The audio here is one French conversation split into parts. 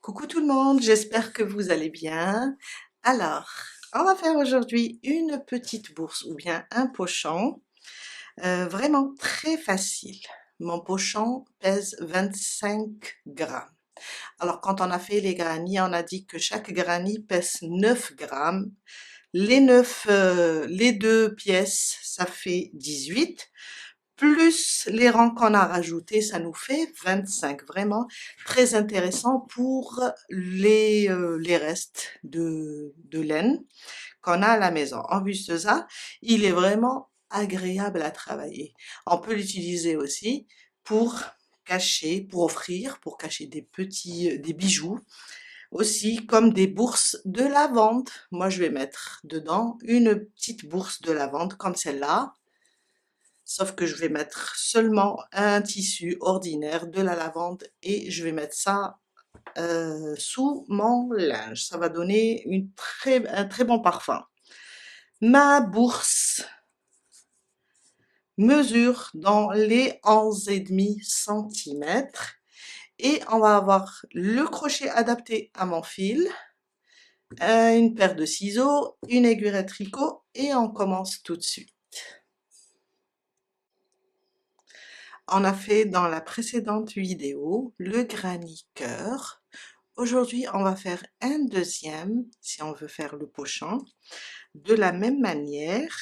Coucou tout le monde, j'espère que vous allez bien. Alors, on va faire aujourd'hui une petite bourse ou bien un pochon, vraiment très facile. Mon pochon pèse 25 grammes. Alors, quand on a fait les granits, on a dit que chaque granit pèse 9 grammes. Les deux pièces, ça fait 18 plus les rangs qu'on a rajoutés, ça nous fait 25. Vraiment très intéressant pour les restes de laine qu'on a à la maison. En plus de ça, il est vraiment agréable à travailler. On peut l'utiliser aussi pour cacher, pour offrir, pour cacher des bijoux, aussi comme des bourses de lavande. Moi, je vais mettre dedans une petite bourse de lavande comme celle-là. Sauf que je vais mettre seulement un tissu ordinaire, de la lavande, et je vais mettre ça sous mon linge. Ça va donner un très bon parfum. Ma bourse mesure dans les 11,5 cm et on va avoir le crochet adapté à mon fil, une paire de ciseaux, une aiguille à tricot et on commence tout de suite. On a fait dans la précédente vidéo le granny cœur. Aujourd'hui, on va faire un deuxième, si on veut faire le pochon, de la même manière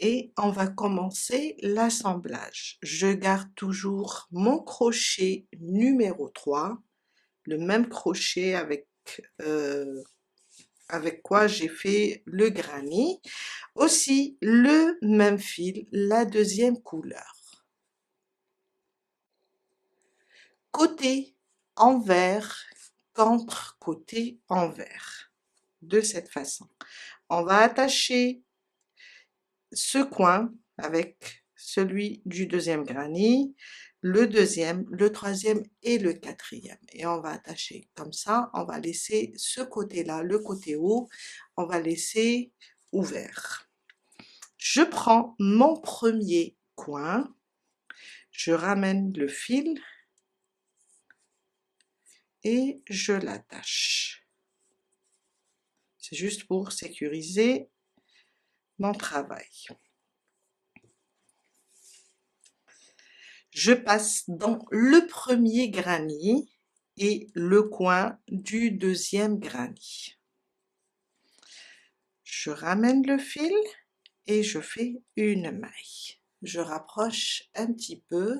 et on va commencer l'assemblage. Je garde toujours mon crochet numéro 3, le même crochet avec quoi j'ai fait le granny. Aussi, le même fil, la deuxième couleur. Côté envers contre côté envers, de cette façon. On va attacher ce coin avec celui du deuxième granny, le deuxième, le troisième et le quatrième. Et on va attacher comme ça, on va laisser ce côté-là, le côté haut, on va laisser ouvert. Je prends mon premier coin, je ramène le fil et je l'attache. C'est juste pour sécuriser mon travail. Je passe dans le premier granny et le coin du deuxième granny. Je ramène le fil et je fais une maille. Je rapproche un petit peu.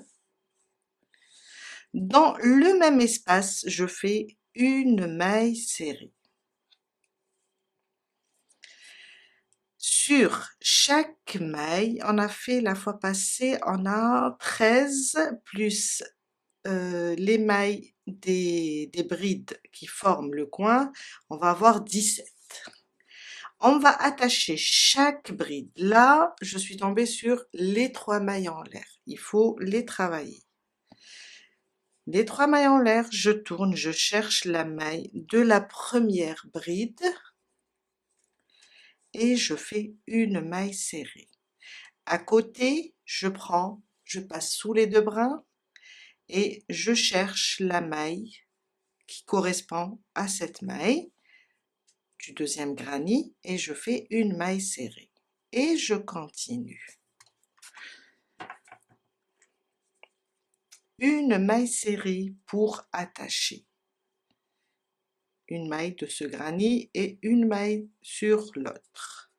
Dans le même espace, je fais une maille serrée. Sur chaque maille, on a fait la fois passée, on a 13 plus les mailles des brides qui forment le coin, on va avoir 17. On va attacher chaque bride. Là, je suis tombée sur les 3 mailles en l'air. Il faut les travailler. Les 3 mailles en l'air, je tourne, je cherche la maille de la première bride et je fais une maille serrée. À côté, je passe sous les 2 brins et je cherche la maille qui correspond à cette maille du deuxième granny et je fais une maille serrée et je continue. Une maille serrée pour attacher. Une maille de ce granny et une maille sur l'autre.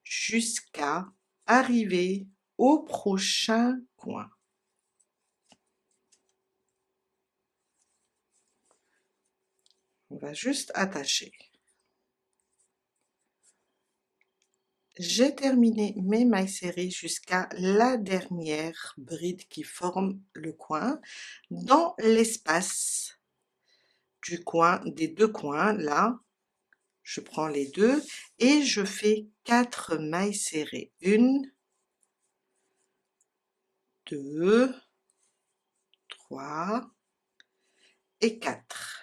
Jusqu'à arriver au prochain coin. On va juste attacher. J'ai terminé mes mailles serrées jusqu'à la dernière bride qui forme le coin. Dans l'espace du coin, des 2 coins, là, je prends les 2 et je fais 4 mailles serrées. 1, 2, 3 et 4.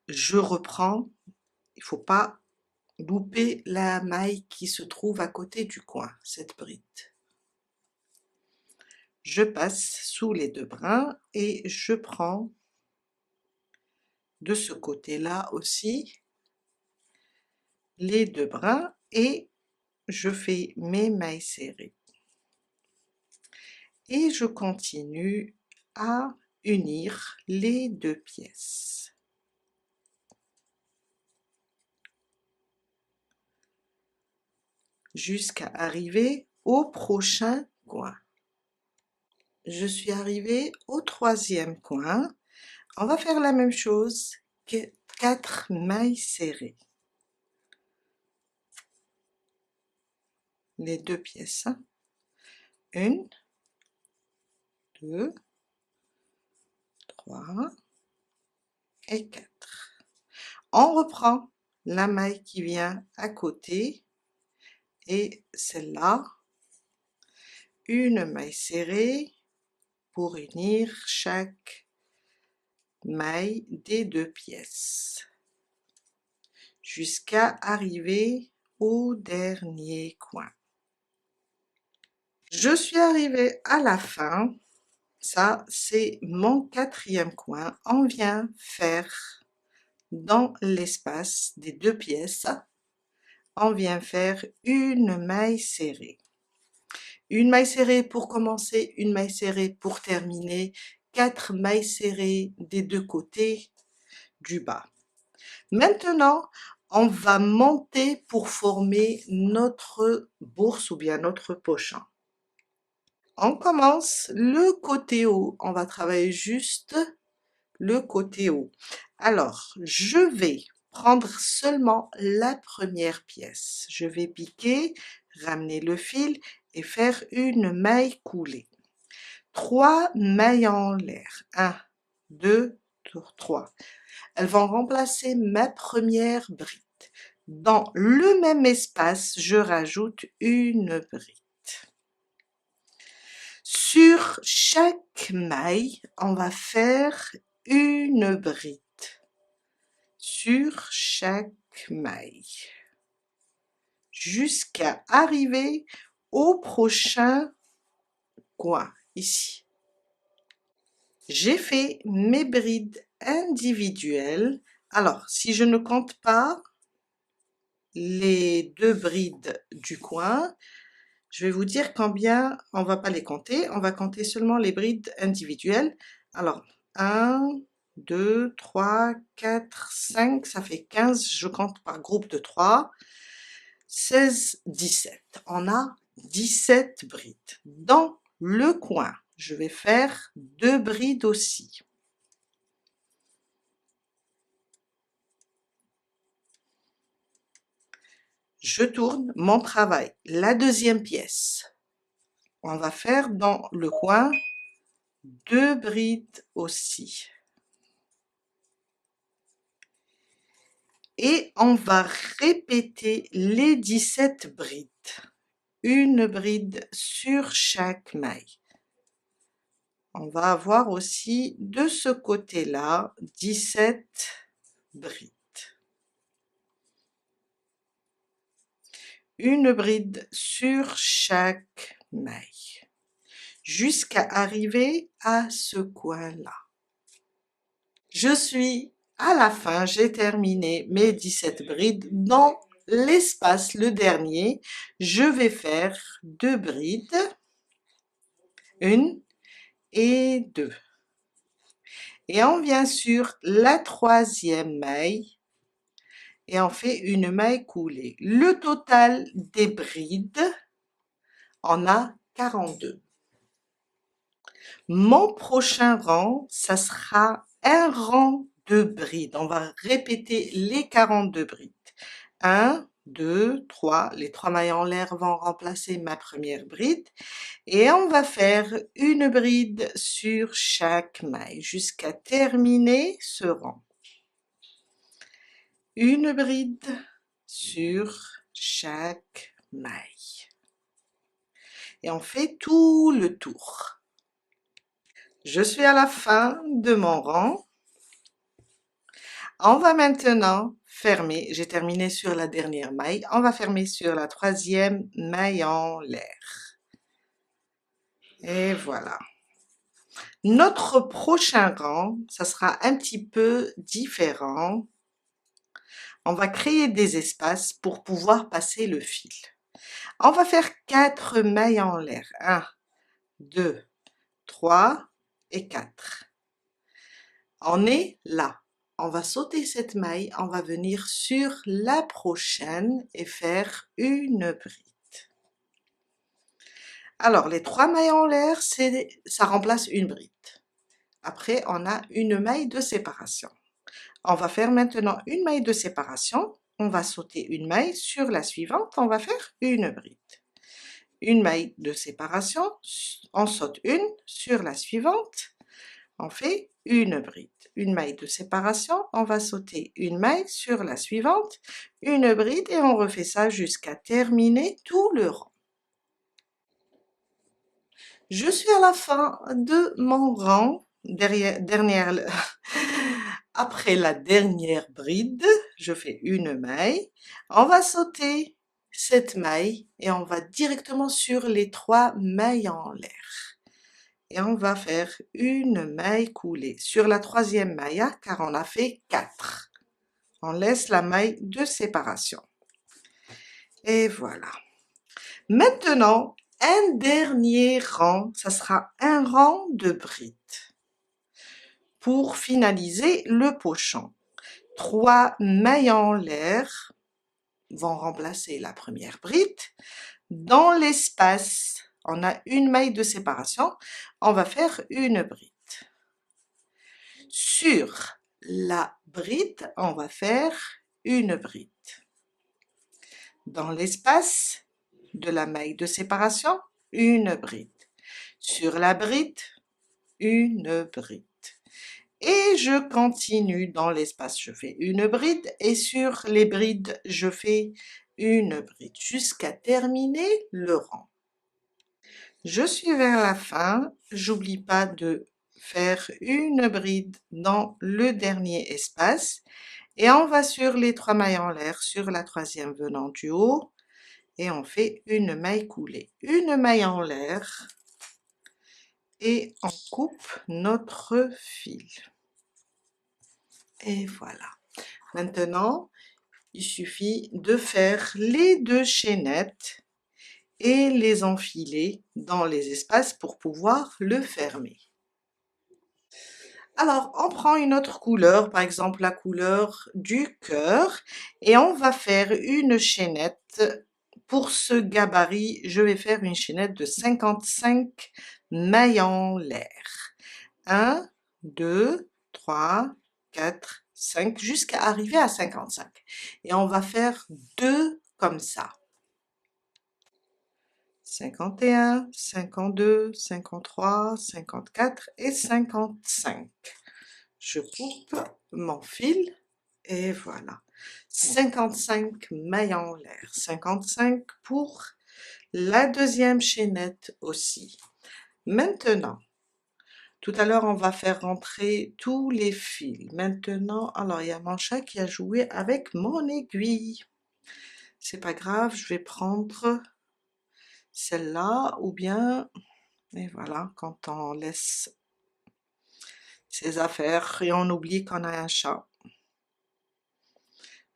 Je reprends, il ne faut pas louper la maille qui se trouve à côté du coin, cette bride. je passe sous les 2 brins et je prends de ce côté-là aussi les 2 brins et je fais mes mailles serrées. Et je continue à unir les 2 pièces. Jusqu'à arriver au prochain coin. Je suis arrivée au 3e coin. On va faire la même chose que 4 mailles serrées. Les 2 pièces. 1, 2, 3 et 4. On reprend la maille qui vient à côté et celle-là, une maille serrée pour unir chaque maille des 2 pièces jusqu'à arriver au dernier coin. Je suis arrivée à la fin, ça c'est mon 4e coin. On vient faire dans l'espace des 2 pièces, on vient faire une maille serrée. Une maille serrée pour commencer, une maille serrée pour terminer, 4 mailles serrées des 2 côtés du bas. Maintenant, on va monter pour former notre bourse ou bien notre pochon. On commence le côté haut, on va travailler juste le côté haut. Alors, je vais prendre seulement la première pièce. Je vais piquer, ramener le fil et faire une maille coulée. 3 mailles en l'air. 1, 2, 3. Elles vont remplacer ma première bride. Dans le même espace, je rajoute une bride. Sur chaque maille, on va faire une bride. Sur chaque maille. Jusqu'à arriver au prochain coin, ici. J'ai fait mes brides individuelles. Alors, si je ne compte pas les 2 brides du coin, je vais vous dire combien, on va pas les compter, on va compter seulement les brides individuelles. Alors, 1, 2, 3, 4, 5, ça fait 15, je compte par groupe de 3, 16, 17. On a 17 brides. Dans le coin, je vais faire 2 brides aussi. Je tourne mon travail. La deuxième pièce, on va faire dans le coin 2 brides aussi. Et on va répéter les 17 brides. Une bride sur chaque maille. On va avoir aussi de ce côté-là 17 brides. Une bride sur chaque maille. Jusqu'à arriver à ce coin-là. Je suis à la fin, j'ai terminé mes 17 brides. Dans l'espace, le dernier, je vais faire 2 brides, 1 et 2. Et on vient sur la 3e maille et on fait une maille coulée. Le total des brides, on a 42. Mon prochain rang, ça sera un rang de brides. On va répéter les 42 brides. 1, 2, 3. Les 3 mailles en l'air vont remplacer ma première bride. Et on va faire une bride sur chaque maille jusqu'à terminer ce rang. Une bride sur chaque maille. Et on fait tout le tour. Je suis à la fin de mon rang. On va maintenant fermer, j'ai terminé sur la dernière maille, on va fermer sur la 3e maille en l'air. Et voilà. Notre prochain rang, ça sera un petit peu différent. On va créer des espaces pour pouvoir passer le fil. On va faire 4 mailles en l'air. 1, 2, 3 et 4. On est là. On va sauter cette maille, on va venir sur la prochaine et faire une bride. Alors, les 3 mailles en l'air, ça remplace une bride. Après, on a une maille de séparation. On va faire maintenant une maille de séparation. On va sauter une maille sur la suivante, on va faire une bride. Une maille de séparation, on saute une sur la suivante, on fait une bride. Une maille de séparation, on va sauter une maille sur la suivante, une bride et on refait ça jusqu'à terminer tout le rang. Je suis à la fin de mon rang, après la dernière bride, je fais une maille, on va sauter cette maille et on va directement sur les 3 mailles en l'air. Et on va faire une maille coulée sur la 3e maille, car on a fait 4. On laisse la maille de séparation. Et voilà. Maintenant, un dernier rang, ça sera un rang de brides. Pour finaliser le pochon, 3 mailles en l'air vont remplacer la première bride. Dans l'espace, on a une maille de séparation, on va faire une bride. Sur la bride, on va faire une bride. Dans l'espace de la maille de séparation, une bride. Sur la bride, une bride. Et je continue dans l'espace, je fais une bride et sur les brides, je fais une bride jusqu'à terminer le rang. Je suis vers la fin, j'oublie pas de faire une bride dans le dernier espace et on va sur les 3 mailles en l'air sur la 3e venant du haut et on fait une maille coulée, une maille en l'air et on coupe notre fil. Et voilà. Maintenant, il suffit de faire les 2 chaînettes et les enfiler dans les espaces pour pouvoir le fermer. Alors, on prend une autre couleur, par exemple la couleur du cœur, et on va faire une chaînette. Pour ce gabarit, je vais faire une chaînette de 55 mailles en l'air. 1, 2, 3, 4, 5, jusqu'à arriver à 55. Et on va faire 2 comme ça. 51, 52, 53, 54 et 55. Je coupe mon fil et voilà. 55 mailles en l'air. 55 pour la 2e chaînette aussi. Maintenant, tout à l'heure, on va faire rentrer tous les fils. Maintenant, alors il y a mon chat qui a joué avec mon aiguille. C'est pas grave, je vais prendre celle-là ou bien, et voilà, quand on laisse ses affaires et on oublie qu'on a un chat.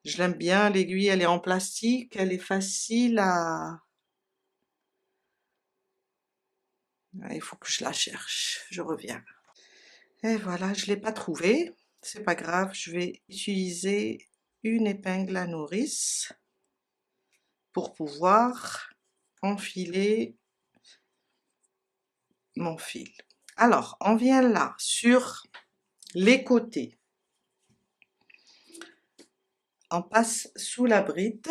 Je l'aime bien, l'aiguille, elle est en plastique, elle est facile à... Il faut que je la cherche, je reviens. Et voilà, je ne l'ai pas trouvée, c'est pas grave, je vais utiliser une épingle à nourrice pour pouvoir enfiler mon fil. Alors, on vient là, sur les côtés. On passe sous la bride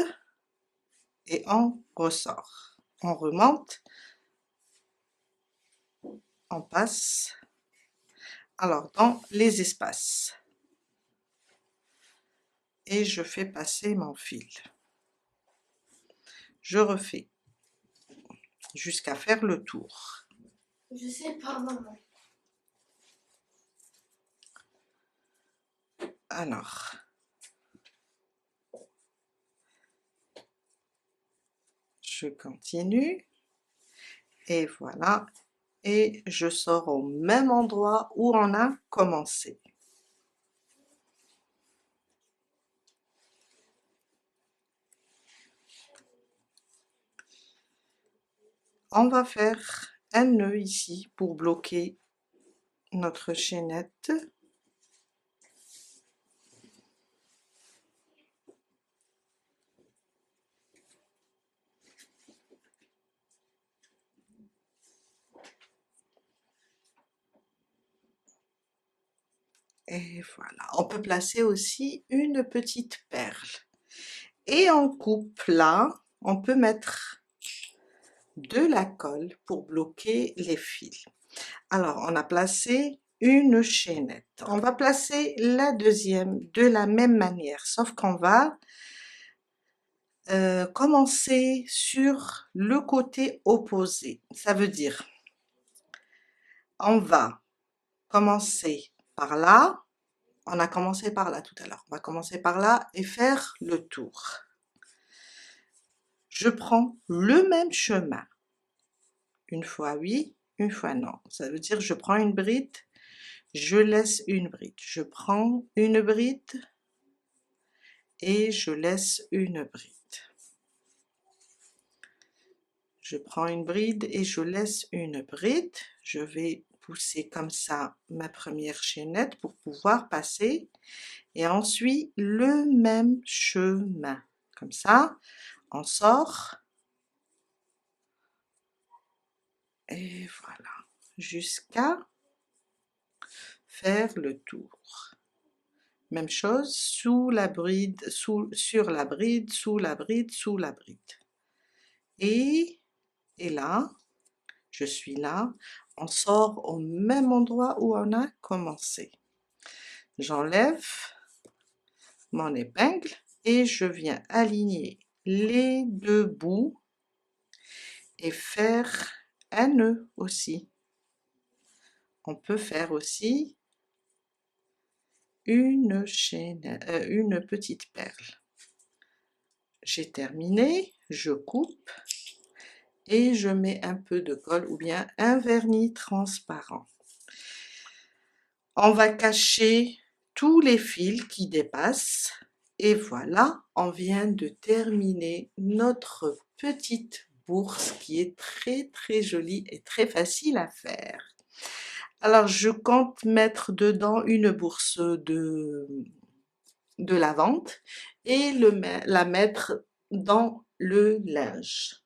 et on ressort. On remonte, on passe. Alors, dans les espaces. Et je fais passer mon fil. Je refais jusqu'à faire le tour. Je sais pas, maman. Alors, je continue. Et voilà. et je sors au même endroit où on a commencé. On va faire un nœud ici pour bloquer notre chaînette. Et voilà, on peut placer aussi une petite perle. Et on coupe là, on peut mettre de la colle pour bloquer les fils. Alors, on a placé une chaînette. On va placer la deuxième de la même manière, sauf qu'on va commencer sur le côté opposé. Ça veut dire, on va commencer par là. On a commencé par là tout à l'heure. On va commencer par là et faire le tour. Je prends le même chemin. Une fois oui, une fois non. Ça veut dire je prends une bride, je laisse une bride. Je prends une bride et je laisse une bride. Je prends une bride et je laisse une bride. Je vais pousser comme ça ma première chaînette pour pouvoir passer. Et ensuite le même chemin. Comme ça, on sort. Et voilà. Jusqu'à faire le tour. Même chose, sous la bride, sur la bride, sous la bride, sous la bride. Et là, je suis là, on sort au même endroit où on a commencé. J'enlève mon épingle et je viens aligner les deux bouts et faire un nœud aussi. On peut faire aussi une chaîne, une petite perle. J'ai terminé, je coupe et je mets un peu de colle ou bien un vernis transparent. On va cacher tous les fils qui dépassent et voilà, on vient de terminer notre petite bourse qui est très jolie et très facile à faire. Alors je compte mettre dedans une bourse de lavande et la mettre dans le linge.